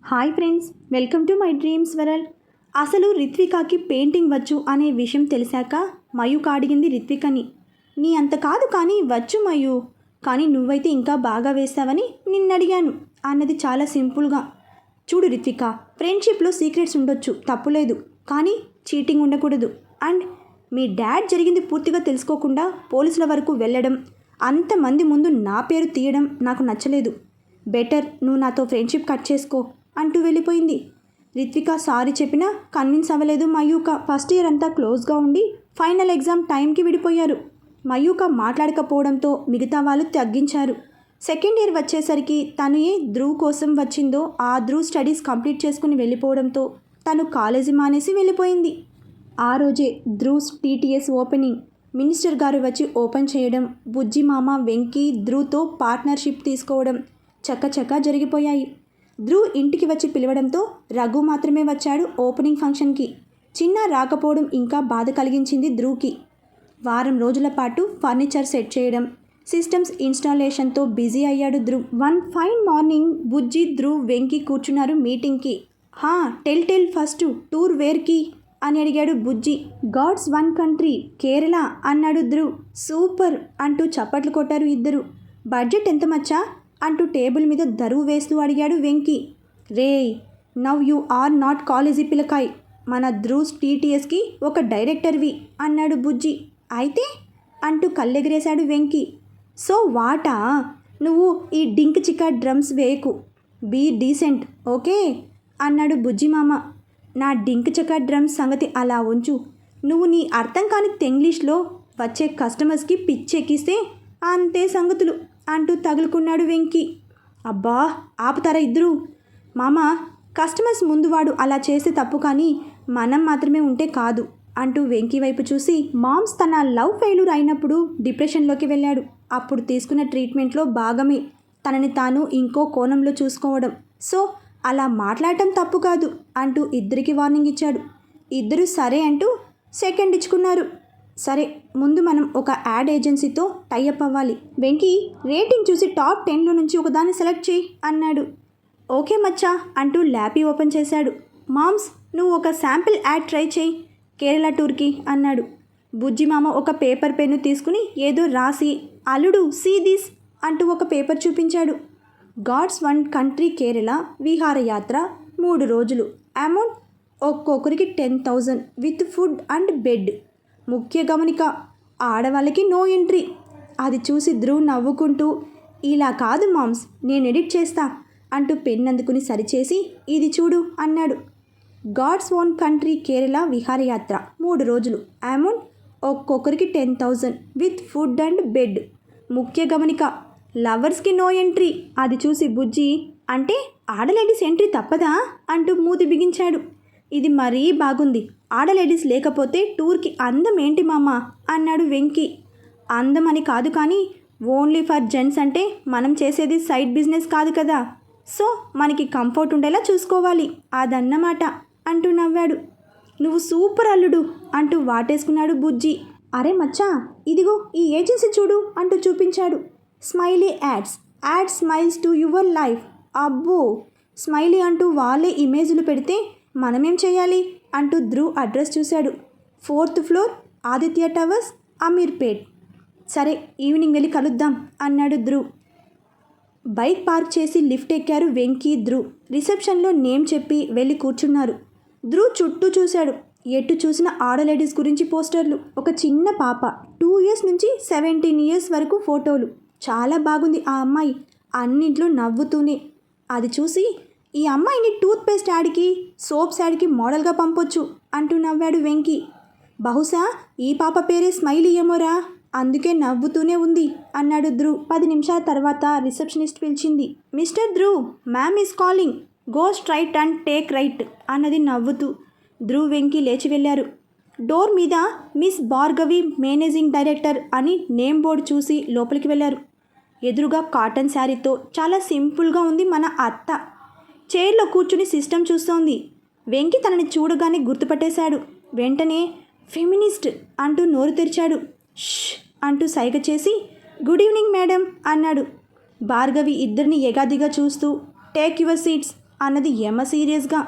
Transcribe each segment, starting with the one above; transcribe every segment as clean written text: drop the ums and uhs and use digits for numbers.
Hi friends, welcome to my dreams world. అసలు రిత్వికాకి painting వచ్చు అనే విషయం తెలిసాక మయూక అడిగింది రిత్వికని. నీ అంత కాదు కానీ వచ్చు మయూ, కానీ నువ్వైతే ఇంకా బాగా వేస్తావని నిన్నడిగాను అన్నది చాలా సింపుల్గా. చూడు రిత్విక, ఫ్రెండ్షిప్లో సీక్రెట్స్ ఉండొచ్చు, తప్పులేదు, కానీ చీటింగ్ ఉండకూడదు. అండ్ మీ డాడ్ జరిగింది పూర్తిగా తెలుసుకోకుండా పోలీసుల వరకు వెళ్ళడం, అంతమంది ముందు నా పేరు తీయడం నాకు నచ్చలేదు. బెటర్ నువ్వు నాతో ఫ్రెండ్షిప్ కట్ చేసుకో అంటూ వెళ్ళిపోయింది. రిత్విక సారీ చెప్పినా కన్విన్స్ అవ్వలేదు మయూక. ఫస్ట్ ఇయర్ అంతా క్లోజ్గా ఉండి ఫైనల్ ఎగ్జామ్ టైంకి విడిపోయారు. మయూక మాట్లాడకపోవడంతో మిగతా వాళ్ళు తగ్గించారు. సెకండ్ ఇయర్ వచ్చేసరికి తను ఏ ధ్రువ్ కోసం వచ్చిందో ఆ ధ్రువ్ స్టడీస్ కంప్లీట్ చేసుకుని వెళ్ళిపోవడంతో తను కాలేజీ మానేసి వెళ్ళిపోయింది. ఆ రోజే ధ్రువ్ టీటీఎస్ ఓపెనింగ్. మినిస్టర్ గారు వచ్చి ఓపెన్ చేయడం, బుజ్జి మామ వెంకీ ధ్రువ్తో పార్ట్నర్షిప్ తీసుకోవడం చక్కచక్క జరిగిపోయాయి. ధ్రువ్ ఇంటికి వచ్చి పిలవడంతో రఘు మాత్రమే వచ్చాడు ఓపెనింగ్ ఫంక్షన్కి. చిన్న రాకపోవడం ఇంకా బాధ కలిగించింది ధ్రువ్కి. వారం రోజుల పాటు ఫర్నిచర్ సెట్ చేయడం, సిస్టమ్స్ ఇన్స్టాలేషన్తో బిజీ అయ్యాడు ధ్రువ్. వన్ ఫైన్ మార్నింగ్ బుజ్జి ధ్రువ్ వెంకీ కూర్చున్నారు మీటింగ్కి. టెల్ ఫస్ట్ టూర్ వేర్కి అని అడిగాడు బుజ్జి. గాడ్స్ వన్ కంట్రీ కేరళ అన్నాడు ధ్రువ్. సూపర్ అంటూ చప్పట్లు కొట్టారు ఇద్దరు. బడ్జెట్ ఎంత మచ్చా అంటూ టేబుల్ మీద దరువు వేస్తూ అడిగాడు వెంకీ. రే, now you are not college పిల్లకాయ్, మన ధ్రువ్ టీటీఎస్కి ఒక డైరెక్టర్వి అన్నాడు బుజ్జి. అయితే అంటూ కళ్ళెగిరేశాడు వెంకీ. సో వాటా, నువ్వు ఈ డింక్ చికా డ్రమ్స్ వేయకు, బీ డీసెంట్ ఓకే అన్నాడు బుజ్జి మామ. నా డింక్ చకా డ్రమ్స్ సంగతి అలా ఉంచు, నువ్వు నీ అర్థం కాని తెంగ్లీష్లో వచ్చే కస్టమర్స్కి పిచ్చెక్కిస్తే అంతే సంగతులు అంటూ తగులుకున్నాడు వెంకీ. అబ్బా ఆపుతారా ఇద్దరు? మామ, కస్టమర్స్ ముందు వాడు అలా చేస్తే తప్పు, కానీ మనం మాత్రమే ఉంటే కాదు అంటూ వెంకీ వైపు చూసి. మామ్స్ తన లవ్ ఫెయిల్యూర్ అయినప్పుడు డిప్రెషన్లోకి వెళ్ళాడు. అప్పుడు తీసుకున్న ట్రీట్మెంట్లో భాగమే తనని తాను ఇంకో కోణంలో చూసుకోవడం. సో అలా మాట్లాడటం తప్పు కాదు అంటూ ఇద్దరికి వార్నింగ్ ఇచ్చాడు. ఇద్దరు సరే అంటూ సెకండ్ ఇచ్చుకున్నారు. సరే, ముందు మనం ఒక యాడ్ ఏజెన్సీతో టైఅప్ అవ్వాలి. వెంకీ రేటింగ్ చూసి టాప్ 10లో నుంచి ఒకదాన్ని సెలెక్ట్ చేయి అన్నాడు. ఓకే మచ్చా అంటూ ల్యాపీ ఓపెన్ చేశాడు. మామ్స్, నువ్వు ఒక శాంపిల్ యాడ్ ట్రై చేయి కేరళ టూర్కి అన్నాడు. బుజ్జి మామ ఒక పేపర్ పెన్ను తీసుకుని ఏదో రాసి, అల్లుడు సీ దిస్ అంటూ ఒక పేపర్ చూపించాడు. గాడ్స్ వన్ కంట్రీ కేరళ విహారయాత్ర 3 రోజులు, అమౌంట్ ఒక్కొక్కరికి 10,000 విత్ ఫుడ్ అండ్ బెడ్. ముఖ్య గమనిక, ఆడవాళ్ళకి నో ఎంట్రీ. అది చూసి ధ్రువ్ నవ్వుకుంటూ, ఇలా కాదు మామ్స్, నేను ఎడిట్ చేస్తా అంటూ పెన్ అందుకుని సరిచేసి, ఇది చూడు అన్నాడు. గాడ్స్ ఓన్ కంట్రీ కేరళ విహారయాత్ర 3 రోజులు, అమౌంట్ ఒక్కొక్కరికి 10,000 విత్ ఫుడ్ అండ్ బెడ్. ముఖ్య గమనిక, లవర్స్కి నో ఎంట్రీ. అది చూసి బుజ్జి, అంటే ఆడలేడీస్ ఎంట్రీ తప్పదా అంటూ మూతి బిగించాడు. ఇది మరీ బాగుంది, ఆడలేడీస్ లేకపోతే టూర్కి అందం ఏంటి మామ అన్నాడు వెంకీ. అందం అని కాదు, కానీ ఓన్లీ ఫర్ జెంట్స్ అంటే మనం చేసేది సైడ్ బిజినెస్ కాదు కదా, సో మనకి కంఫర్ట్ ఉండేలా చూసుకోవాలి అదన్నమాట అంటూ నవ్వాడు. నువ్వు సూపర్ అల్లుడు అంటూ వాటేసుకున్నాడు బుజ్జి. అరే మచ్చా, ఇదిగో ఈ ఏజెన్సీ చూడు అంటూ చూపించాడు. Smiley ads, add smiles to your life. అబ్బో, స్మైలీ అంటూ వాళ్ళే ఇమేజ్లు పెడితే మనమేం చేయాలి అంటూ ధ్రువ్ అడ్రస్ చూశాడు. 4th floor Aditya towers, Ameerpet. సరే, ఈవినింగ్ వెళ్ళి కలుద్దాం అన్నాడు ధ్రువ్. బైక్ పార్క్ చేసి లిఫ్ట్ ఎక్కారు వెంకీ ధ్రువ్. రిసెప్షన్లో నేమ్ చెప్పి వెళ్ళి కూర్చున్నారు. ధ్రువ్ చుట్టూ చూశాడు. ఎటు చూసిన ఆడలేడీస్ గురించి పోస్టర్లు. ఒక చిన్న పాప 2 years నుంచి 17 years వరకు ఫోటోలు. చాలా బాగుంది ఆ అమ్మాయి, అన్నింట్లో నవ్వుతూనే. అది చూసి, ఈ అమ్మాయిని టూత్పేస్ట్ యాడ్కి, సోప్స్ యాడ్కి మోడల్గా పంపొచ్చు అంటూ నవ్వాడు వెంకీ. బహుశా ఈ పాప పేరే స్మైలీ ఏమోరా, అందుకే నవ్వుతూనే ఉంది అన్నాడు ధ్రువ్. 10 నిమిషాల తర్వాత రిసెప్షనిస్ట్ పిలిచింది. Mister Dhruv, ma'am is calling, go straight and take right అన్నది నవ్వుతూ. ధ్రువ్ వెంకీ లేచి వెళ్ళారు. డోర్ మీద మిస్ భార్గవి మేనేజింగ్ డైరెక్టర్ అని నేమ్ బోర్డు చూసి లోపలికి వెళ్ళారు. ఎదురుగా కాటన్ శారీతో చాలా సింపుల్గా ఉంది మన అత్త. చైర్లో కూర్చుని సిస్టమ్ చూస్తోంది. వెంకీ తనని చూడగానే గుర్తుపట్టేశాడు. వెంటనే ఫెమినిస్ట్ అంటూ నోరు తెరిచాడు. ష్ అంటూ సైగ చేసి, గుడ్ ఈవినింగ్ మేడం అన్నాడు. భార్గవి ఇద్దరిని ఎగాదిగా చూస్తూ, టేక్ యువర్ సీట్స్ అన్నది యమ సీరియస్గా.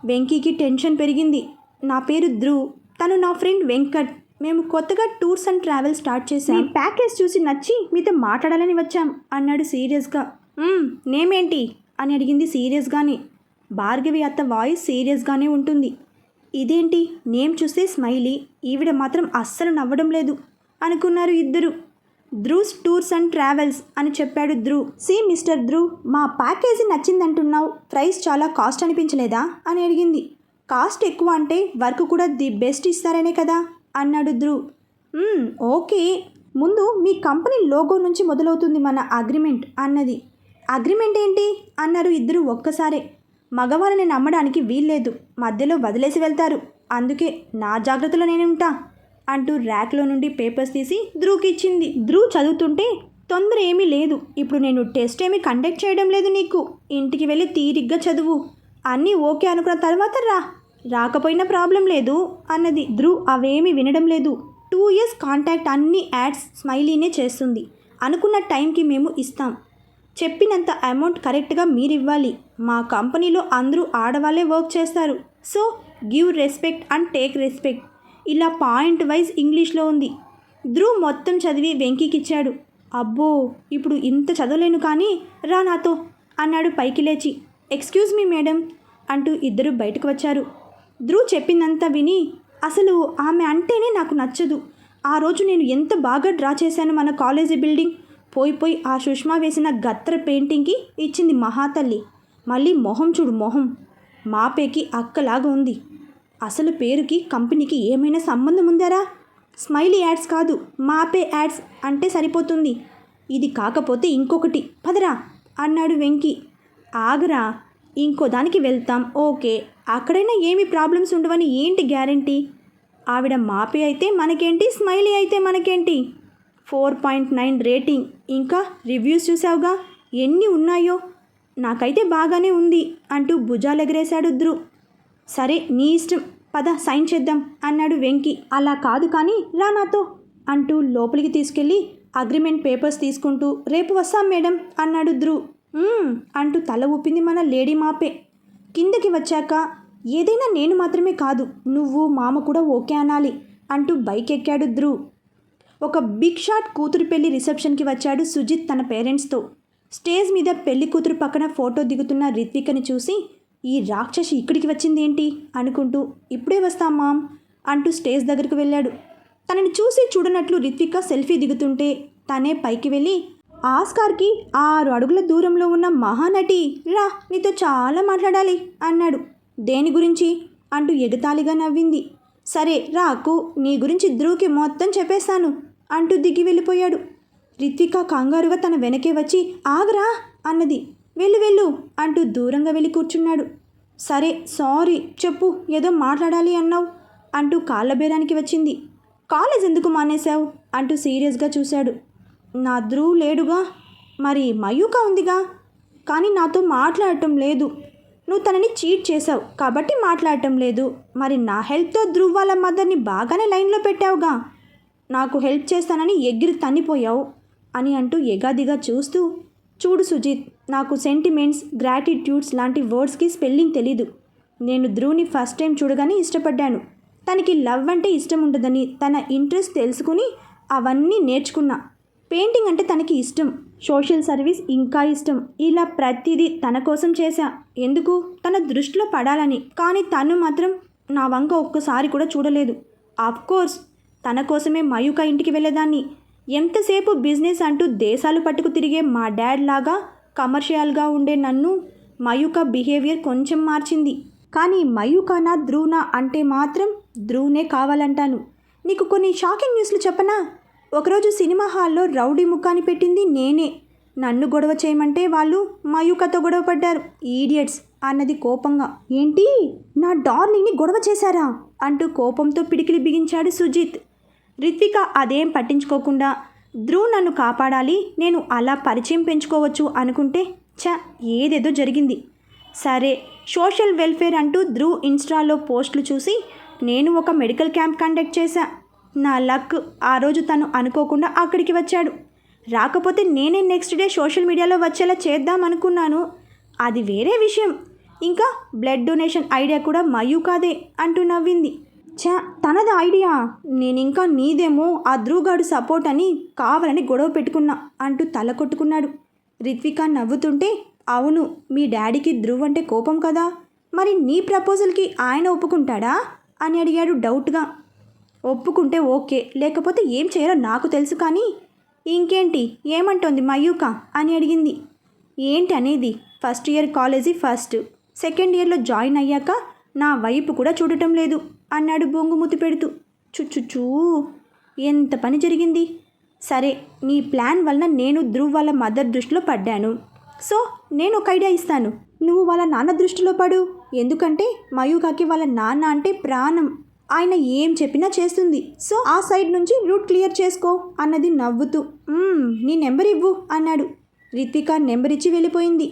వెంకీకి టెన్షన్ పెరిగింది. నా పేరు ధ్రువ్, తను నా ఫ్రెండ్ వెంకట్. మేము కొత్తగా టూర్స్ అండ్ ట్రావెల్ స్టార్ట్ చేసాం. మీ ప్యాకేజ్ చూసి నచ్చి మీతో మాట్లాడాలని వచ్చాం అన్నాడు సీరియస్గా. నేమేంటి అని అడిగింది సీరియస్గానే. భార్గవి అత్త వాయిస్ సీరియస్గానే ఉంటుంది. ఇదేంటి నేమ్ చూస్తే స్మైలీ, ఈవిడ మాత్రం అస్సలు నవ్వడం లేదు అనుకున్నారు ఇద్దరు. ధ్రువ్స్ టూర్స్ అండ్ ట్రావెల్స్ అని చెప్పాడు ధ్రువ్. మిస్టర్ ధ్రువ్, మా ప్యాకేజీ నచ్చిందంటున్నావు, ప్రైస్ చాలా కాస్ట్ అనిపించలేదా అని అడిగింది. కాస్ట్ ఎక్కువ అంటే వర్క్ కూడా ది బెస్ట్ ఇస్తారనే కదా అన్నాడు ధ్రువ్. ఓకే, ముందు మీ కంపెనీ లోగో నుంచి మొదలవుతుంది మన అగ్రిమెంట్ అన్నది. అగ్రిమెంట్ ఏంటి అన్నారు ఇద్దరు ఒక్కసారే. మగవాళ్ళని నమ్మడానికి వీల్లేదు, మధ్యలో వదిలేసి వెళ్తారు, అందుకే నా జాగ్రత్తలో నేనుంటా అంటూ ర్యాక్లో నుండి పేపర్స్ తీసి ధ్రువ్కి ఇచ్చింది. ధ్రువ్ చదువుతుంటే తొందర ఏమీ లేదు, ఇప్పుడు నేను టెస్ట్ ఏమీ కండక్ట్ చేయడం లేదు నీకు, ఇంటికి వెళ్ళి తీరిగ్గా చదువు, అన్నీ ఓకే అనుకున్న తర్వాత రాకపోయినా ప్రాబ్లం లేదు అన్నది. ధ్రువ్ అవేమీ వినడం లేదు. 2 years కాంటాక్ట్, అన్ని యాడ్స్ స్మైలీనే చేస్తుంది, అనుకున్న టైంకి మేము ఇస్తాం, చెప్పినంత అమౌంట్ కరెక్ట్గా మీరివ్వాలి, మా కంపెనీలో అందరూ ఆడవాళ్ళే వర్క్ చేస్తారు, so give respect and take respect, ఇలా పాయింట్ వైజ్ ఇంగ్లీష్లో ఉంది. ధ్రువ్ మొత్తం చదివి వెంకీకిచ్చాడు. అబ్బో, ఇప్పుడు ఇంత చదవలేను కానీ రా నాతో అన్నాడు పైకి లేచి. ఎక్స్క్యూజ్ మీ మేడం అంటూ ఇద్దరు బయటకు వచ్చారు. ధ్రువ్ చెప్పిందంతా విని, అసలు ఆమె అంటేనే నాకు నచ్చదు, ఆ రోజు నేను ఎంత బాగా డ్రా చేశాను మన కాలేజీ బిల్డింగ్, పోయి ఆ సుష్మా వేసిన గత్ర పెయింటింగ్కి ఇచ్చింది మహాతల్లి, మళ్ళీ మొహం చూడు మొహం, మాపేకి అక్కలాగా ఉంది, అసలు పేరుకి కంపెనీకి ఏమైనా సంబంధం ఉందారా? స్మైలీ యాడ్స్ కాదు, మాపే యాడ్స్ అంటే సరిపోతుంది, ఇది కాకపోతే ఇంకొకటి, పదరా అన్నాడు వెంకీ. ఆగరా, ఇంకో దానికి వెళ్తాం, ఓకే, అక్కడైనా ఏమి ప్రాబ్లమ్స్ ఉండవని ఏంటి గ్యారంటీ? ఆవిడ మాపే అయితే మనకేంటి, స్మైలీ అయితే మనకేంటి? 4.9 రేటింగ్, ఇంకా రివ్యూస్ చూసావుగా ఎన్ని ఉన్నాయో, నాకైతే బాగానే ఉంది అంటూ భుజాలు ఎగరేశాడు ధ్రువ్. సరే నీ ఇష్టం, పద సైన్ చేద్దాం అన్నాడు వెంకీ. అలా కాదు కానీ రా నాతో అంటూ లోపలికి తీసుకెళ్ళి అగ్రిమెంట్ పేపర్స్ తీసుకుంటూ రేపు వస్తాం మేడం అన్నాడు ధ్రువ్. అంటూ తల ఊపింది మన లేడీ మాపే. కిందకి వచ్చాక ఏదైనా నేను మాత్రమే కాదు, నువ్వు మామ కూడా ఓకే అనాలి అంటూ బైక్ ఎక్కాడు ధ్రువ్. ఒక బిగ్ షాట్ కూతురు పెళ్లి రిసెప్షన్కి వచ్చాడు సుజిత్ తన పేరెంట్స్తో. స్టేజ్ మీద పెళ్లి కూతురు పక్కన ఫోటో దిగుతున్న రిత్వికని చూసి, ఈ రాక్షసి ఇక్కడికి వచ్చింది ఏంటి అనుకుంటూ, ఇప్పుడే వస్తాం మామ్ అంటూ స్టేజ్ దగ్గరకు వెళ్ళాడు. తనని చూసి చూడనట్లు రిత్విక సెల్ఫీ దిగుతుంటే తనే పైకి వెళ్ళి, ఆస్కార్కి 6 అడుగుల దూరంలో ఉన్న మహానటి రా, నీతో చాలా మాట్లాడాలి అన్నాడు. దేని గురించి అంటూ ఎగతాళిగా నవ్వింది. సరే రాకు, నీ గురించి ధ్రువ్కి మొత్తం చెప్పేస్తాను అంటూ దిగి వెళ్ళిపోయాడు. రిత్విక కంగారుగా తన వెనకే వచ్చి, ఆగరా అన్నది. వెళ్ళు అంటూ దూరంగా వెళ్ళి కూర్చున్నాడు. సరే సారీ, చెప్పు, ఏదో మాట్లాడాలి అన్నావు అంటూ కాళ్ళ బేరానికి వచ్చింది. కాలేజ్ ఎందుకు మానేశావు అంటూ సీరియస్గా చూశాడు. నా ధ్రువ్ లేడుగా, మరి మయూక ఉందిగా, కానీ నాతో మాట్లాడటం లేదు, నువ్వు తనని చీట్ చేసావు కాబట్టి మాట్లాడటం లేదు, మరి నా హెల్ప్తో ధ్రువ్ వాళ్ళ మదర్ని బాగానే లైన్లో పెట్టావుగా, నాకు హెల్ప్ చేస్తానని ఎగిరి తన్నిపోయావు అని అంటూ ఎగాదిగా చూస్తూ, చూడు సుజిత్, నాకు సెంటిమెంట్స్, గ్రాటిట్యూడ్స్ లాంటి వర్డ్స్కి స్పెల్లింగ్ తెలీదు, నేను ధ్రువ్ని ఫస్ట్ టైం చూడగానే ఇష్టపడ్డాను, తనకి లవ్ అంటే ఇష్టం ఉండదని తన ఇంట్రెస్ట్ తెలుసుకుని అవన్నీ నేర్చుకున్నా, పెయింటింగ్ అంటే తనకి ఇష్టం, సోషల్ సర్వీస్ ఇంకా ఇష్టం, ఇలా ప్రతిదీ తన కోసం చేశా, ఎందుకు తన దృష్టిలో పడాలని, కానీ తను మాత్రం నా వంక ఒక్కసారి కూడా చూడలేదు. ఆఫ్కోర్స్ తన కోసమే మయూక ఇంటికి వెళ్ళేదాన్ని, ఎంతసేపు బిజినెస్ అంటూ దేశాలు పట్టుకు తిరిగే మా డాడ్ లాగా కమర్షియల్గా ఉండే నన్ను మయూక బిహేవియర్ కొంచెం మార్చింది, కానీ మయూకనా ధ్రువ్నా అంటే మాత్రం ధ్రువ్నే కావాలంటాను. నీకు కొన్ని షాకింగ్ న్యూస్లు చెప్పనా? ఒకరోజు సినిమా హాల్లో రౌడీ ముఖాన్ని పెట్టింది నేనే, నన్ను గొడవ చేయమంటే వాళ్ళు మయూకతో గొడవ పడ్డారు, ఈడియట్స్ అన్నది కోపంగా. ఏంటి, నా డార్లింగ్ని గొడవ చేశారా అంటూ కోపంతో పిడికిలి బిగించాడు సుజిత్. రిత్విక అదేం పట్టించుకోకుండా, ధ్రువ్ నన్ను కాపాడాలి, నేను అలా పరిచయం పెంచుకోవచ్చు అనుకుంటే ఏదేదో జరిగింది. సరే సోషల్ వెల్ఫేర్ అంటూ ధ్రువ్ ఇన్స్టాలో పోస్టులు చూసి నేను ఒక మెడికల్ క్యాంప్ కండక్ట్ చేశా. నా లక్, ఆ రోజు తను అనుకోకుండా అక్కడికి వచ్చాడు, రాకపోతే నేనే నెక్స్ట్ డే సోషల్ మీడియాలో వచ్చేలా చేద్దాం అనుకున్నాను, అది వేరే విషయం. ఇంకా బ్లడ్ డొనేషన్ ఐడియా కూడా మయూ కాదే అంటూ నవ్వింది. ఛా, తనది ఐడియా, నేనింకా నీదేమో ఆ ధ్రువగాడు సపోర్ట్ అని కావాలని గొడవ పెట్టుకున్నా అంటూ తల కొట్టుకున్నాడు. రిత్విక నవ్వుతుంటే, అవును, మీ డాడీకి ధ్రువ్ అంటే కోపం కదా, మరి నీ ప్రపోజల్కి ఆయన ఒప్పుకుంటాడా అని అడిగాడు డౌట్గా. ఒప్పుకుంటే ఓకే, లేకపోతే ఏం చేయాలో నాకు తెలుసు కానీ ఇంకేంటి, ఏమంటోంది మయూక అని అడిగింది. ఏంటి అనేది, first year college first, second ఇయర్లో జాయిన్ అయ్యాక నా వైపు కూడా చూడటం లేదు అన్నాడు బొంగుమూతి పెడుతూ. చుచ్చుచూ, ఎంత పని జరిగింది. సరే, నీ ప్లాన్ వలన నేను ధ్రువ్ వాళ్ళ మదర్ దృష్టిలో పడ్డాను. సో నేను ఒక ఐడియా ఇస్తాను, నువ్వు వాళ్ళ నాన్న దృష్టిలో పడు. ఎందుకంటే మయూకాకి వాళ్ళ నాన్న అంటే ప్రాణం, ఆయన ఏం చెప్పినా చేస్తుంది. సో ఆ సైడ్ నుంచి రూట్ క్లియర్ చేసుకో అన్నది నవ్వుతూ. నీ నెంబర్ ఇవ్వు అన్నాడు. రిత్విక నెంబర్ ఇచ్చి వెళ్ళిపోయింది.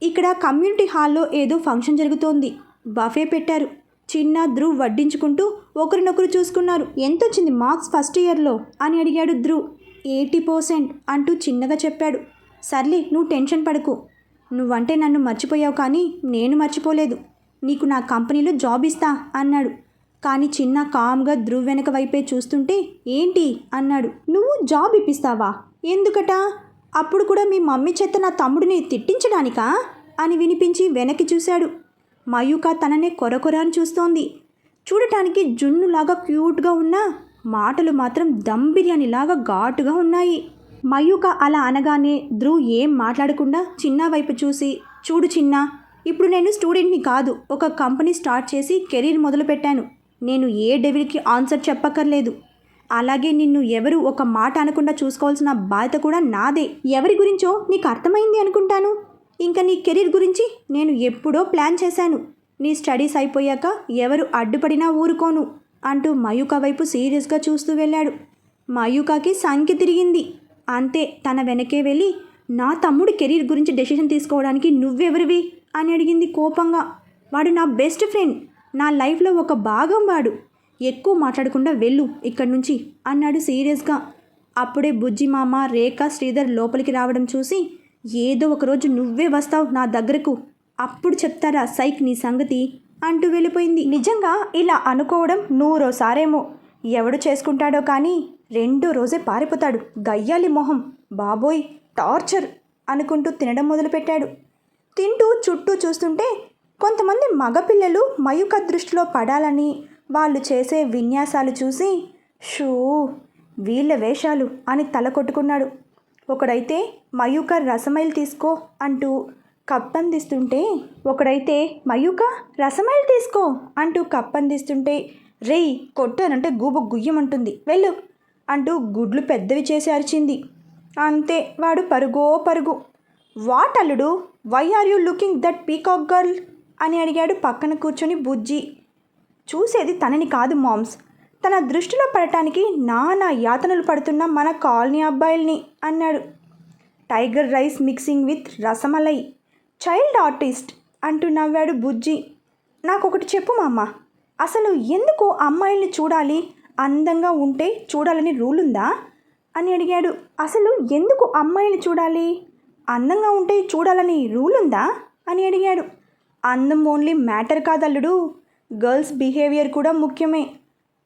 ఇక్కడ కమ్యూనిటీ హాల్లో ఏదో ఫంక్షన్ జరుగుతోంది. బఫే పెట్టారు. చిన్న ధ్రువ్ వడ్డించుకుంటూ ఒకరినొకరు చూసుకున్నారు. ఎంతొచ్చింది మార్క్స్ ఫస్ట్ ఇయర్లో అని అడిగాడు ధ్రువ్. 80% అంటూ చిన్నగా చెప్పాడు. సర్లే, నువ్వు టెన్షన్ పడకు. నువ్వంటే నన్ను మర్చిపోయావు కానీ నేను మర్చిపోలేదు. నీకు నా కంపెనీలో జాబ్ ఇస్తా అన్నాడు. కానీ చిన్న కామ్గా ధ్రువ్ వెనక వైపే చూస్తుంటే ఏంటి అన్నాడు. నువ్వు జాబ్ ఇప్పిస్తావా? ఎందుకట? అప్పుడు కూడా మీ మమ్మీ చేత నా తమ్ముడిని తిట్టించడానికా అని వినిపించి వెనక్కి చూశాడు. మయూక తననే కొరకొరాని చూస్తోంది. చూడటానికి జున్నులాగా క్యూట్గా ఉన్నా మాటలు మాత్రం దమ్ బిర్యానీలాగా ఘాటుగా ఉన్నాయి. మయూక అలా అనగానే ధ్రువ్ ఏం మాట్లాడకుండా చిన్న వైపు చూసి, చూడు చిన్న, ఇప్పుడు నేను స్టూడెంట్ని కాదు, ఒక కంపెనీ స్టార్ట్ చేసి కెరీర్ మొదలుపెట్టాను. నేను ఏ డెవిల్కి ఆన్సర్ చెప్పక్కర్లేదు. అలాగే నిన్ను ఎవరు ఒక మాట అనకుండా చూసుకోవాల్సిన బాధ్యత కూడా నాదే. ఎవరి గురించో నీకు అర్థమైంది అనుకుంటాను. ఇంకా నీ కెరీర్ గురించి నేను ఎప్పుడో ప్లాన్ చేశాను. నీ స్టడీస్ అయిపోయాక ఎవరు అడ్డుపడినా ఊరుకోను అంటూ మయూక వైపు సీరియస్గా చూస్తూ వెళ్ళాడు. మయూకకి సంఖ్య తిరిగింది. అంతే, తన వెనకే వెళ్ళి, నా తమ్ముడి కెరీర్ గురించి డెసిషన్ తీసుకోవడానికి నువ్వెవరివి అని అడిగింది కోపంగా. వాడు నా బెస్ట్ ఫ్రెండ్, నా లైఫ్లో ఒక భాగం వాడు. ఎక్కువ మాట్లాడకుండా వెళ్ళు ఇక్కడి నుంచి అన్నాడు సీరియస్గా. అప్పుడే బుజ్జి మామ, రేఖ, శ్రీధర్ లోపలికి రావడం చూసి, ఏదో ఒకరోజు నువ్వే వస్తావు నా దగ్గరకు, అప్పుడు చెప్తారా సైక్ నీ సంగతి అంటూ వెళ్ళిపోయింది. నిజంగా ఇలా అనుకోవడం 100 సారేమో. ఎవడు చేసుకుంటాడో కానీ 2వ రోజే పారిపోతాడు. గయ్యాలి మొహం, బాబోయ్ టార్చర్ అనుకుంటూ తినడం మొదలుపెట్టాడు. తింటూ చుట్టూ చూస్తుంటే కొంతమంది మగపిల్లలు మయూక దృష్టిలో పడాలని వాళ్ళు చేసే విన్యాసాలు చూసి, షూ, వీళ్ళ వేషాలు అని తల కొట్టుకున్నాడు. ఒకడైతే మయూక రసమైలు తీసుకో అంటూ కప్పందిస్తుంటే, రేయ్ కొట్టానంటే గూబ గుయ్యమంటుంది, వెళ్ళు అంటూ గుడ్లు పెద్దవి చేసి అరిచింది. అంతే, వాడు పరుగో పరుగు. వాట్ అల్లుడు, why are you looking that peacock girl అని అడిగాడు పక్కన కూర్చొని బుజ్జి. చూసేది తనని కాదు మామ్స్, తన దృష్టిలో పడటానికి నానా యాతనలు పడుతున్న మన కాలనీ అబ్బాయిల్ని అన్నాడు. Tiger rice mixing with rasmalai, child artist అంటూ నవ్వాడు బుజ్జి. నాకొకటి చెప్పు మామ, అసలు ఎందుకు అమ్మాయిల్ని చూడాలి, అందంగా ఉంటే చూడాలని రూల్ ఉందా అని అడిగాడు. అసలు ఎందుకు అమ్మాయిల్ని చూడాలి, అందంగా ఉంటే చూడాలని రూల్ ఉందా అని అడిగాడు. అందం ఓన్లీ మ్యాటర్ కాదల్లుడు, గర్ల్స్ బిహేవియర్ కూడా ముఖ్యమే.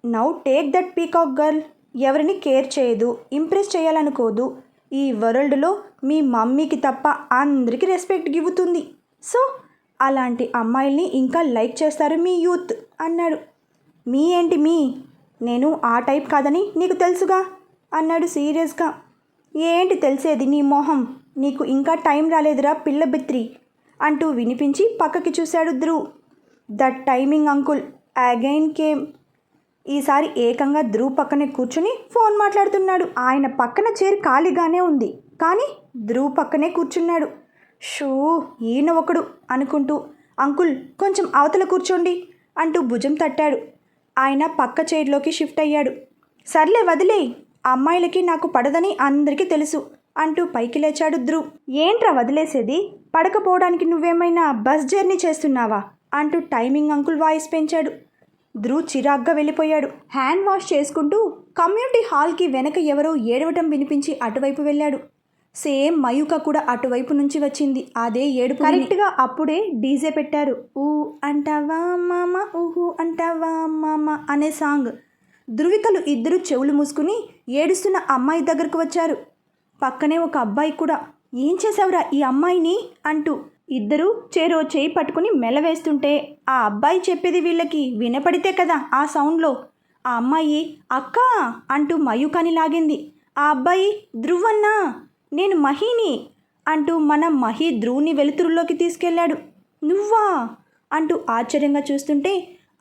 Now take that peacock girl, ఎవరిని కేర్ చేయదు, ఇంప్రెస్ చేయాలనుకోదు. ఈ వరల్డ్లో మీ మమ్మీకి తప్ప అందరికీ రెస్పెక్ట్ ఇవ్వుతుంది. సో అలాంటి అమ్మాయిల్ని ఇంకా లైక్ చేస్తారు మీ యూత్ అన్నాడు. మీ ఏంటి మీ, నేను ఆ టైప్ కాదని నీకు తెలుసుగా అన్నాడు సీరియస్గా. ఏంటి తెలిసేది నీ మొహం, నీకు ఇంకా టైం రాలేదురా పిల్ల బిత్రి అంటూ వినిపించి పక్కకి చూశాడు Dhruv. That timing uncle again came. ఈసారి ఏకంగా ధ్రువ్ పక్కనే కూర్చుని ఫోన్ మాట్లాడుతున్నాడు. ఆయన పక్కన చైర్ ఖాళీగానే ఉంది, కానీ ధ్రువ్ పక్కనే కూర్చున్నాడు. షూ, ఈయన ఒకడు అనుకుంటూ, అంకుల్ కొంచెం అవతల కూర్చోండి అంటూ భుజం తట్టాడు. ఆయన పక్క చైర్లోకి షిఫ్ట్ అయ్యాడు. సర్లే వదిలే, అమ్మాయిలకి నాకు పడదని అందరికీ తెలుసు అంటూ పైకి లేచాడు ధ్రువ్. ఏంట్రా వదిలేసేది, పడకపోవడానికి నువ్వేమైనా బస్ జర్నీ చేస్తున్నావా అంటూ టైమింగ్ అంకుల్ వాయిస్ పెంచాడు. ధ్రువ్ చిరాగ్గా వెళ్ళిపోయాడు. హ్యాండ్ వాష్ చేసుకుంటూ కమ్యూనిటీ హాల్కి వెనక ఎవరో ఏడవటం వినిపించి అటువైపు వెళ్ళాడు. సేమ్ మయూక కూడా అటువైపు నుంచి వచ్చింది. అదే ఏడుపు. కరెక్ట్గా అప్పుడే డీజే పెట్టారు. ఊ అంటావా మామ ఊహు అంటావా మామ అనే సాంగ్. ధృవికలు ఇద్దరు చెవులు మూసుకుని ఏడుస్తున్న అమ్మాయి దగ్గరకు వచ్చారు. పక్కనే ఒక అబ్బాయి కూడా. ఏం చేసావురా ఈ అమ్మాయిని అంటూ ఇద్దరు చెరో చేయి పట్టుకుని మెల్లవేస్తుంటే ఆ అబ్బాయి చెప్పేది వీళ్ళకి వినపడితే కదా ఆ సౌండ్లో. ఆ అమ్మాయి అక్క అంటూ మయూకాని లాగింది. ఆ అబ్బాయి ధ్రువన్నా నేను మహిని అంటూ మన మహి ధ్రువుని వెలుతురులోకి తీసుకెళ్లాడు. నువ్వా అంటూ ఆశ్చర్యంగా చూస్తుంటే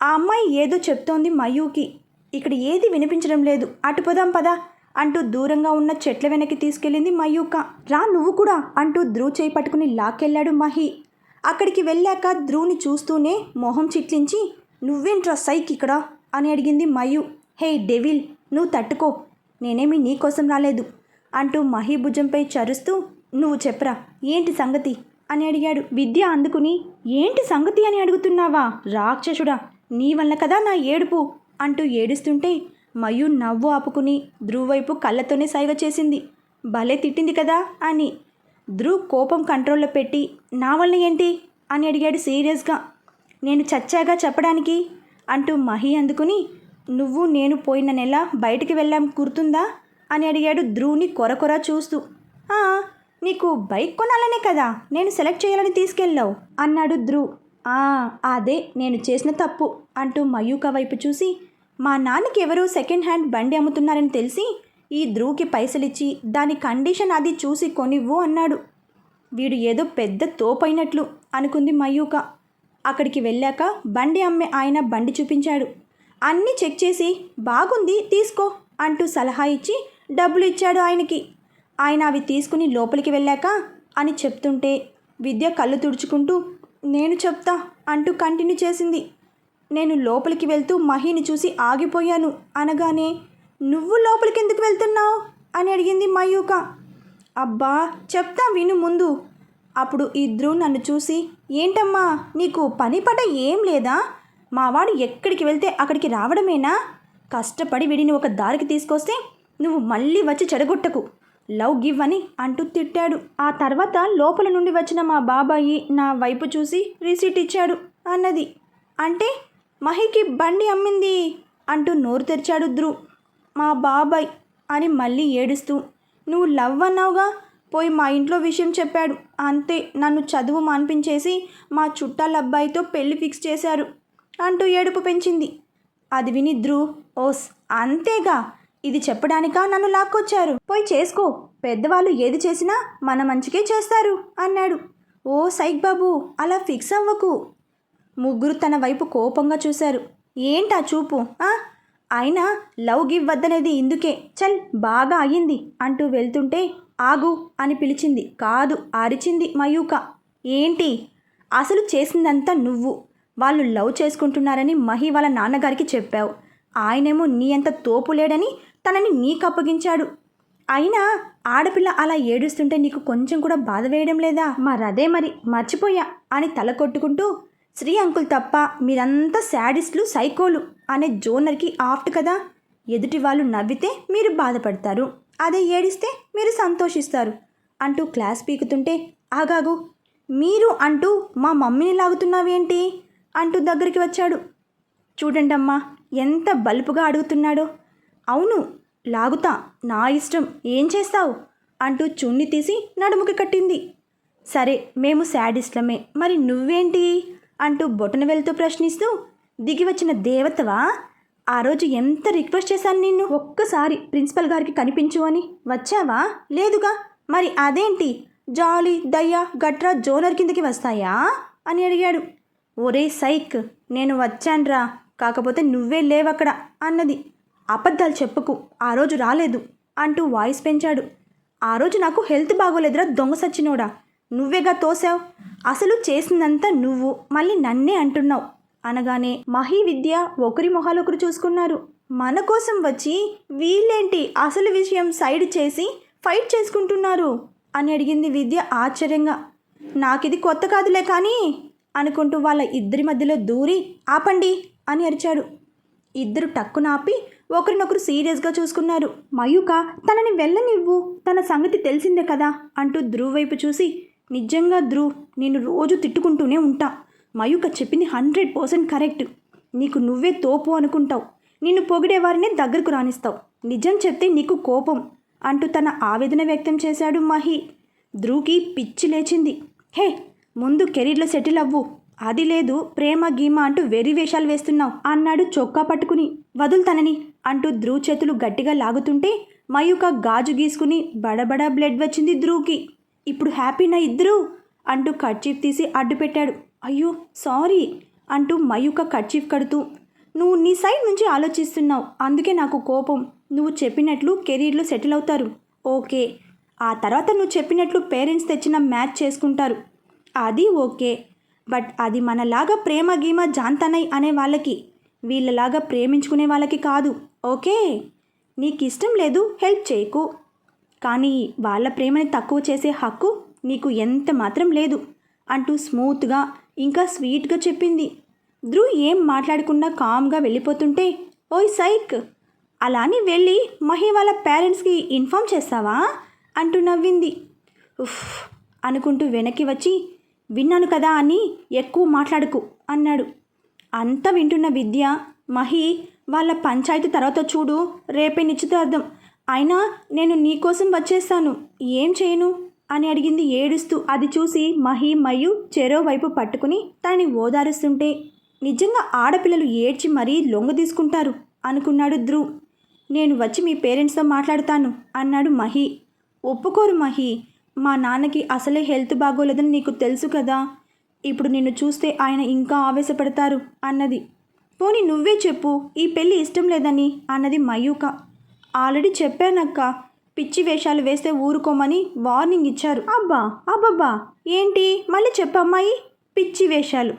ఆ అమ్మాయి ఏదో చెప్తోంది మయూకి. ఇక్కడ ఏది వినిపించడం లేదు, అటు పోదాం పదా అంటూ దూరంగా ఉన్న చెట్ల వెనక్కి తీసుకెళ్ళింది మయూక. రా నువ్వు కూడా అంటూ ధ్రువ్ చేయి పట్టుకుని లాక్కెళ్ళాడు మహి. అక్కడికి వెళ్ళాక ధ్రువుని చూస్తూనే మొహం చిట్లించి నువ్వేంట్రా సైక్ ఇక్కడ అని అడిగింది మయూ. హే డెవిల్ నువ్వు తట్టుకో, నేనేమి నీకోసం రాలేదు అంటూ మహి భుజంపై చరుస్తూ నువ్వు చెప్పరా ఏంటి సంగతి అని అడిగాడు. విద్య అందుకుని ఏంటి సంగతి అని అడుగుతున్నావా రాక్షసుడా, నీ వల్ల కదా నా ఏడుపు అంటూ ఏడుస్తుంటే మయూ నవ్వు ఆపుకుని ధ్రువ్ వైపు కళ్ళతోనే సైగ చేసింది. భలే తిట్టింది కదా అని. ధ్రువ్ కోపం కంట్రోల్లో పెట్టి నా వల్ల ఏంటి అని అడిగాడు సీరియస్గా. నేను చచ్చాగా చెప్పడానికి అంటూ మహి అందుకుని నువ్వు నేను పోయిన నెల బయటికి వెళ్ళాం గుర్తుందా అని అడిగాడు ధ్రువ్ని కొరకొర చూస్తూ. నీకు బైక్ కొనాలనే కదా నేను సెలెక్ట్ చేయాలని తీసుకెళ్ళావు అన్నాడు ధ్రువ్. అదే నేను చేసిన తప్పు అంటూ మయూక వైపు చూసి మా నాన్నకి ఎవరో సెకండ్ హ్యాండ్ బండి అమ్ముతున్నారని తెలిసి ఈ ధ్రువ్కి పైసలిచ్చి దాని కండిషన్ అది చూసి కొనివ్వు అన్నాడు. వీడు ఏదో పెద్ద తోపైనట్లు అనుకుంది మయూక. అక్కడికి వెళ్ళాక బండి అమ్మే ఆయన బండి చూపించాడు. అన్నీ చెక్ చేసి బాగుంది తీసుకో అంటూ సలహా ఇచ్చి డబ్బులు ఇచ్చాడు ఆయనకి. ఆయన అవి తీసుకుని లోపలికి వెళ్ళాక అని చెప్తుంటే విద్య కళ్ళు తుడుచుకుంటూ నేను చెప్తా అంటూ కంటిన్యూ చేసింది. నేను లోపలికి వెళ్తూ మహిని చూసి ఆగిపోయాను అనగానే నువ్వు లోపలికి ఎందుకు వెళ్తున్నావు అని అడిగింది మయూక. అబ్బా చెప్తా విను ముందు. అప్పుడు ఇద్దరు నన్ను చూసి ఏంటమ్మా నీకు పని పట ఏం లేదా, మావాడు ఎక్కడికి వెళ్తే అక్కడికి రావడమేనా, కష్టపడి వీడిని ఒక దారికి తీసుకొస్తే నువ్వు మళ్ళీ వచ్చి చెడగొట్టకు, లవ్ గివ్ అని అంటూ తిట్టాడు. ఆ తర్వాత లోపల నుండి వచ్చిన మా బాబాయి నా వైపు చూసి రిసీట్ ఇచ్చాడు అన్నది. అంటే మహికి బండి అమ్మింది అంటూ నోరు తెరిచాడు ధ్రువ్. మా బాబాయ్ అని మళ్ళీ ఏడుస్తూ నువ్వు లవ్ అన్నావుగా, పోయి మా ఇంట్లో విషయం చెప్పాడు, అంతే నన్ను చదువు మాన్పించేసి మా చుట్టాల అబ్బాయితో పెళ్లి ఫిక్స్ చేశారు అంటూ ఏడుపు పెంచింది. అది విని ధ్రువ్ ఓస్ అంతేగా, ఇది చెప్పడానికా నన్ను లాక్కొచ్చారు, పోయి చేసుకో, పెద్దవాళ్ళు ఏది చేసినా మన మంచికే చేస్తారు అన్నాడు. ఓ సైక్ బాబు అలా ఫిక్స్ అవ్వకు. ముగ్గురు తన వైపు కోపంగా చూశారు. ఏంటా చూపు, అయినా లవ్ గివ్ వద్దనేది ఇందుకే, చల్ బాగా అయ్యింది అంటూ వెళ్తుంటే ఆగు అని పిలిచింది. కాదు అరిచింది మయూక. ఏంటి అసలు చేసిందంతా నువ్వు, వాళ్ళు లవ్ చేసుకుంటున్నారని మహి వాళ్ళ నాన్నగారికి చెప్పావు, ఆయనేమో నీ అంత తోపు లేడని తనని నీకు అప్పగించాడు. అయినా ఆడపిల్ల అలా ఏడుస్తుంటే నీకు కొంచెం కూడా బాధ వేయడం లేదా, మరదే మరి మర్చిపోయా అని తల కొట్టుకుంటూ శ్రీ అంకుల్ తప్ప మీరంతా శాడిస్టులు సైకోలు అనే జోనర్కి ఆఫ్ట్ కదా, ఎదుటి వాళ్ళు నవ్వితే మీరు బాధపడతారు, అదే ఏడిస్తే మీరు సంతోషిస్తారు అంటూ క్లాస్ పీకుతుంటే ఆగాగు మీరు అంటూ మా మమ్మీని లాగుతున్నావేంటి అంటూ దగ్గరికి వచ్చాడు. చూడండమ్మా ఎంత బల్పుగా అడుగుతున్నాడో. అవును లాగుతా, నా ఇష్టం, ఏం చేస్తావు అంటూ చున్ని తీసి నడుముకి కట్టింది. సరే మేము శాడిస్ట్లమే, మరి నువ్వేంటి అంటూ బొటన వెళ్తూ ప్రశ్నిస్తూ దిగి వచ్చిన దేవతవా, ఆ రోజు ఎంత రిక్వెస్ట్ చేశాను నిన్ను, ఒక్కసారి ప్రిన్సిపల్ గారికి కనిపించు అని, వచ్చావా లేదుగా, మరి అదేంటి జాలి దయ్య గట్రా జోనర్ కిందకి వస్తాయా అని అడిగాడు. ఒరే సైక్ నేను వచ్చాన్రా, కాకపోతే నువ్వే లేవక్కడ అన్నది. అబద్ధాలు చెప్పుకు, ఆ రోజు రాలేదు అంటూ వాయిస్ పెంచాడు. ఆ రోజు నాకు హెల్త్ బాగోలేదురా దొంగ సచ్చినోడా, నువ్వేగా తోసావు, అసలు చేసిందంతా నువ్వు, మళ్ళీ నన్నే అంటున్నావు అనగానే మహి విద్య ఒకరి మొహాలొకరు చూసుకున్నారు. మన కోసం వచ్చి వీళ్ళేంటి అసలు విషయం సైడ్ చేసి ఫైట్ చేసుకుంటున్నారు అని అడిగింది విద్య ఆశ్చర్యంగా. నాకిది కొత్త కాదులే కానీ అనుకుంటూ వాళ్ళ ఇద్దరి మధ్యలో దూరి ఆపండి అని అరిచాడు. ఇద్దరు టక్కున ఆపి ఒకరినొకరు సీరియస్గా చూసుకున్నారు. మయూక తనని వెళ్ళనివ్వు, తన సంగతి తెలిసిందే కదా అంటూ ధ్రువ్ వైపు చూసి, నిజంగా ధ్రువ్, నేను రోజు తిట్టుకుంటూనే ఉంటా. మయూక చెప్పింది 100% కరెక్ట్. నీకు నువ్వే తోపు అనుకుంటావు, నిన్ను పొగిడేవారినే దగ్గరకు రానిస్తావు, నిజం చెప్తే నీకు కోపం అంటూ తన ఆవేదన వ్యక్తం చేశాడు మహి. ధ్రువ్కి పిచ్చి లేచింది. హే, ముందు కెరీర్లో సెటిల్ అవ్వు, అది లేదు ప్రేమ గీమ అంటూ వెర్రి వేషాలు వేస్తున్నావు అన్నాడు చొక్కా పట్టుకుని. వదులు తనని అంటూ ధ్రువ్ చేతులు గట్టిగా లాగుతుంటే మయూక గాజు గీసుకుని బడబడా బ్లడ్ వచ్చింది ధ్రువ్కి. ఇప్పుడు హ్యాపీనా ఇద్దరు అంటూ కర్చీఫ్ తీసి అడ్డు పెట్టాడు. అయ్యో సారీ అంటూ మయూక కర్చీఫ్ కడుతూ, నువ్వు నీ సైడ్ నుంచి ఆలోచిస్తున్నావు, అందుకే నాకు కోపం. నువ్వు చెప్పినట్లు కెరీర్లో సెటిల్ అవుతారు, ఓకే. ఆ తర్వాత నువ్వు చెప్పినట్లు పేరెంట్స్ తెచ్చిన మ్యాచ్ చేసుకుంటారు, అది ఓకే. బట్ అది మనలాగా ప్రేమ గీమ జాంతనై అనే వాళ్ళకి, వీళ్ళలాగా ప్రేమించుకునే వాళ్ళకి కాదు, ఓకే. నీకు ఇష్టం లేదు హెల్ప్ చేయకు, కానీ వాళ్ళ ప్రేమని తక్కువ చేసే హక్కు నీకు ఎంత మాత్రం లేదు అంటూ స్మూత్గా ఇంకా స్వీట్గా చెప్పింది. ధ్రువ్ ఏం మాట్లాడకుండా కామ్గా వెళ్ళిపోతుంటే, ఓయ్ సైక్, అలాని వెళ్ళి మహి వాళ్ళ పేరెంట్స్కి ఇన్ఫామ్ చేస్తావా అంటూ నవ్వింది. ఉఫ్ అనుకుంటూ వెనక్కి వచ్చి, విన్నాను కదా అని ఎక్కువ మాట్లాడుకు అన్నాడు. అంతా వింటున్న విద్య, మహి వాళ్ళ పంచాయతీ తర్వాత చూడు, రేపే నిశ్చితార్థం, అయినా నేను నీకోసం వచ్చేస్తాను, ఏం చేయను అని అడిగింది ఏడుస్తూ. అది చూసి మహి మయు చెరో వైపు పట్టుకుని తనని ఓదారుస్తుంటే, నిజంగా ఆడపిల్లలు ఏడ్చి మరీ లొంగ తీసుకుంటారు అనుకున్నాడు ధ్రువ్. నేను వచ్చి మీ పేరెంట్స్తో మాట్లాడతాను అన్నాడు మహి. ఒప్పుకోరు మహి, మా నాన్నకి అసలే హెల్త్ బాగోలేదని నీకు తెలుసు కదా, ఇప్పుడు నిన్ను చూస్తే ఆయన ఇంకా ఆవేశపడతారు అన్నది. పోనీ నువ్వే చెప్పు, ఈ పెళ్ళి ఇష్టం లేదని అన్నది మయూక. ఆల్రెడీ చెప్పానక్క, పిచ్చి వేషాలు వేస్తే ఊరుకోమని వార్నింగ్ ఇచ్చారు. అబ్బా అబ్బబ్బా, ఏంటి మళ్ళీ చెప్పమ్మాయి, పిచ్చి వేషాలు?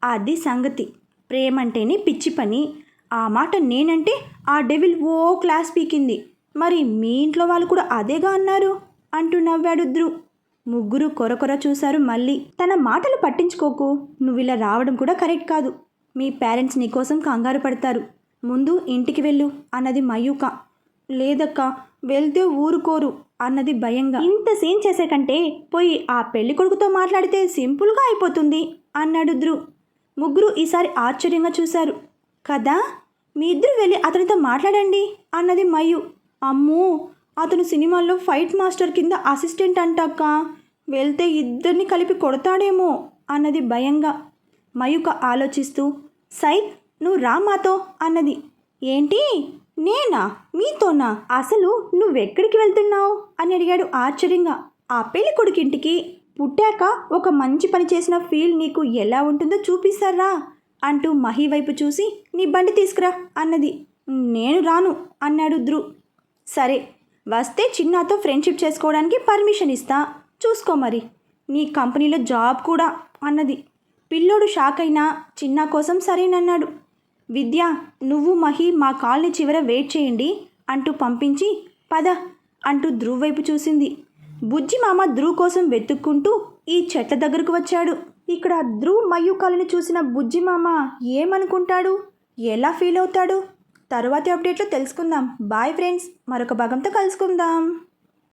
అది సంగతి, ప్రేమంటేనే పిచ్చి పని, ఆ మాట నేనంటే ఆ డెవిల్ ఓ క్లాస్ పీకింది, మరి మీ ఇంట్లో వాళ్ళు కూడా అదేగా అన్నారు అంటూ నవ్వాడు ధ్రువ్. ముగ్గురు కొరకొర చూశారు. మళ్ళీ తన మాటలు పట్టించుకోకు, నువ్వు ఇలా రావడం కూడా కరెక్ట్ కాదు, మీ పేరెంట్స్ నీకోసం కంగారు పడతారు, ముందు ఇంటికి వెళ్ళు అన్నది మయూక. లేదక్క, వెళ్తే ఊరుకోరు అన్నది భయంగా. ఇంత సీన్ చేసే కంటే పోయి ఆ పెళ్లి కొడుకుతో మాట్లాడితే సింపుల్గా అయిపోతుంది అన్నాడు ధ్రువ్. ముగ్గురు ఈసారి ఆశ్చర్యంగా చూశారు. కదా, మీ ఇద్దరు వెళ్ళి అతనితో మాట్లాడండి అన్నది మయు. అమ్మో, అతను సినిమాల్లో ఫైట్ మాస్టర్ కింద అసిస్టెంట్ అంటాక, వెళ్తే ఇద్దరిని కలిపి కొడతాడేమో అన్నది భయంగా. మయూక ఆలోచిస్తూ, సై నువ్వు రా మాతో అన్నది. ఏంటి నేనా, మీతోనా, అసలు నువ్వెక్కడికి వెళ్తున్నావు అని అడిగాడు ఆశ్చర్యంగా. ఆ పెళ్లి కొడుకింటికి, పుట్టాక ఒక మంచి పని చేసిన ఫీల్ నీకు ఎలా ఉంటుందో చూపిస్తారా అంటూ మహి వైపు చూసి, నీ బండి తీసుకురా అన్నది. నేను రాను అన్నాడు ధ్రువ్. సరే, వస్తే చిన్నాతో ఫ్రెండ్షిప్ చేసుకోవడానికి పర్మిషన్ ఇస్తా, చూసుకో మరి, నీ కంపెనీలో జాబ్ కూడా అన్నది. పిల్లోడు షాక్ అయినా చిన్నా కోసం సరేనన్నాడు. విద్య, నువ్వు మహి మా కాలనీ చివర వెయిట్ చేయండి అంటూ పంపించి, పద అంటూ ధ్రువ్ వైపు చూసింది. బుజ్జి మామ ధ్రువ్ కోసం వెతుక్కుంటూ ఈ చెట్ల దగ్గరకు వచ్చాడు. ఇక్కడ ధ్రువ్ మయు కాలనీ చూసిన బుజ్జి మామ ఏమనుకుంటాడు, ఎలా ఫీల్ అవుతాడు, తరువాతి అప్డేట్లో తెలుసుకుందాం. బాయ్ ఫ్రెండ్స్, మరొక భాగంతో కలుసుకుందాం.